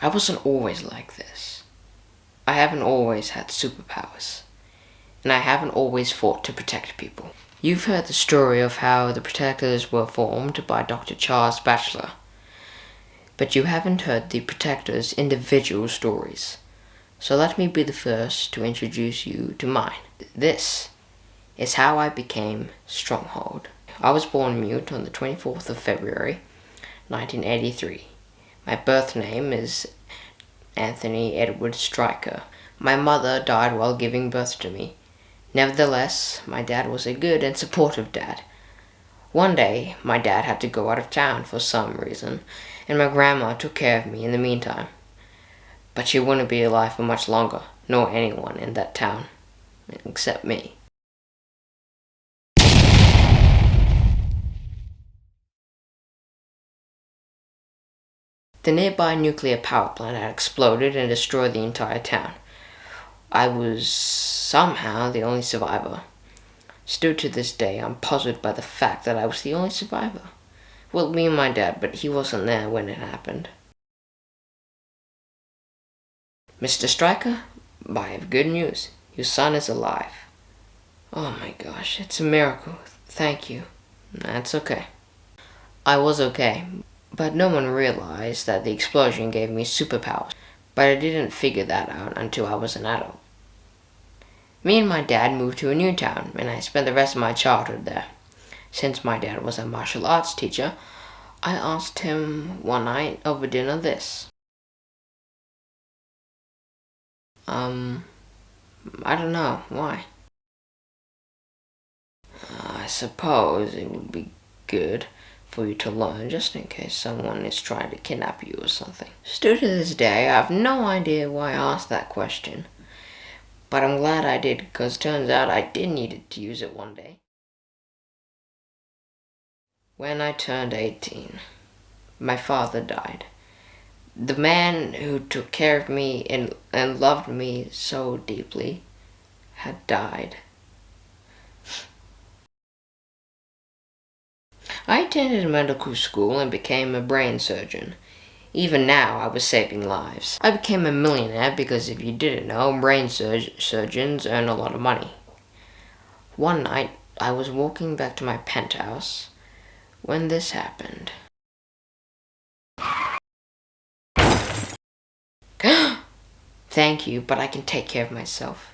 I wasn't always like this. I haven't always had superpowers. And I haven't always fought to protect people. You've heard the story of how the Protectors were formed by Dr. Charles Batchelor. But you haven't heard the Protectors' individual stories. So let me be the first to introduce you to mine. This is how I became Stronghold. I was born mute on the 24th of February, 1983. My birth name is Anthony Edward Stryker. My mother died while giving birth to me. Nevertheless, my dad was a good and supportive dad. One day, my dad had to go out of town for some reason, and my grandma took care of me in the meantime. But she wouldn't be alive for much longer, nor anyone in that town, except me. The nearby nuclear power plant had exploded and destroyed the entire town. I was somehow the only survivor. Still to this day, I'm puzzled by the fact that I was the only survivor. Well, me and my dad, but he wasn't there when it happened. Mr. Stryker, I have good news. Your son is alive. Oh my gosh, it's a miracle. Thank you. That's okay. I was okay, but no one realized that the explosion gave me superpowers. But I didn't figure that out until I was an adult. Me and my dad moved to a new town, and I spent the rest of my childhood there. Since my dad was a martial arts teacher, I asked him one night over dinner this. I don't know. Why? I suppose it would be good for you to learn, just in case someone is trying to kidnap you or something. Still to this day, I have no idea why I asked that question. But I'm glad I did, because turns out I did need to use it one day. When I turned 18, my father died. The man who took care of me and loved me so deeply had died. I attended medical school and became a brain surgeon. Even now, I was saving lives. I became a millionaire because, if you didn't know, brain surgeons earn a lot of money. One night, I was walking back to my penthouse when this happened. Thank you, but I can take care of myself.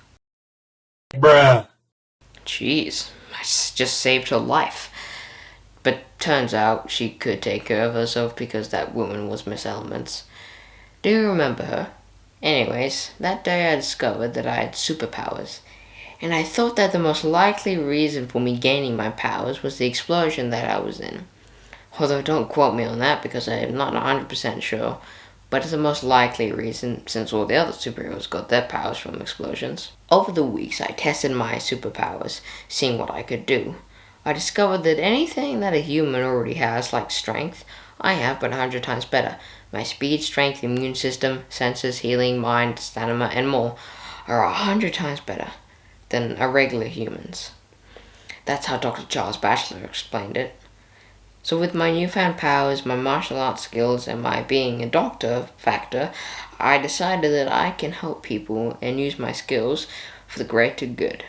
Bruh. Jeez, I just saved her life. But turns out she could take care of herself because that woman was Miss Elements. Do you remember her? Anyways, that day I discovered that I had superpowers. And I thought that the most likely reason for me gaining my powers was the explosion that I was in. Although don't quote me on that because I am not 100% sure. But it's the most likely reason since all the other superheroes got their powers from explosions. Over the weeks I tested my superpowers, seeing what I could do. I discovered that anything that a human already has, like strength, I have but 100 times better. My speed, strength, immune system, senses, healing, mind, stamina, and more are 100 times better than a regular human's. That's how Dr. Charles Batchelor explained it. So with my newfound powers, my martial arts skills, and my being a doctor factor, I decided that I can help people and use my skills for the greater good.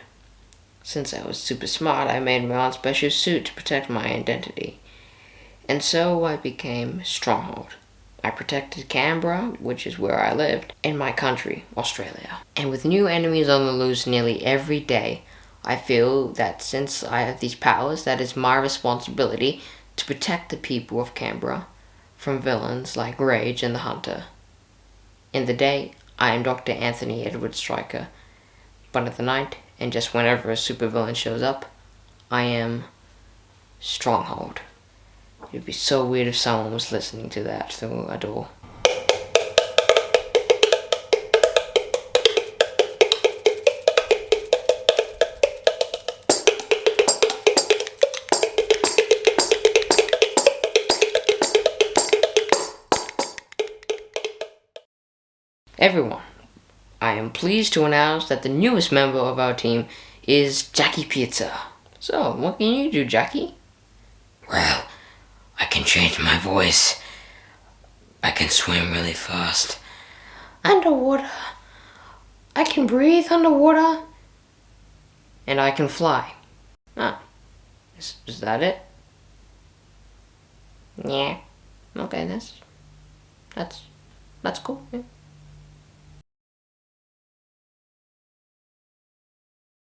Since I was super smart, I made my own special suit to protect my identity. And so I became Stronghold. I protected Canberra, which is where I lived, and my country, Australia. And with new enemies on the loose nearly every day, I feel that since I have these powers, that it's my responsibility to protect the people of Canberra from villains like Rage and the Hunter. In the day, I am Dr. Anthony Edward Stryker, but at the night, and just whenever a supervillain shows up, I am Stronghold. It would be so weird if someone was listening to that through a door. Everyone, I am pleased to announce that the newest member of our team is Jackie Pizza. So, what can you do, Jackie? Well, I can change my voice. I can swim really fast. Underwater. I can breathe underwater. And I can fly. Ah, is that it? Yeah. Okay, that's cool. Yeah.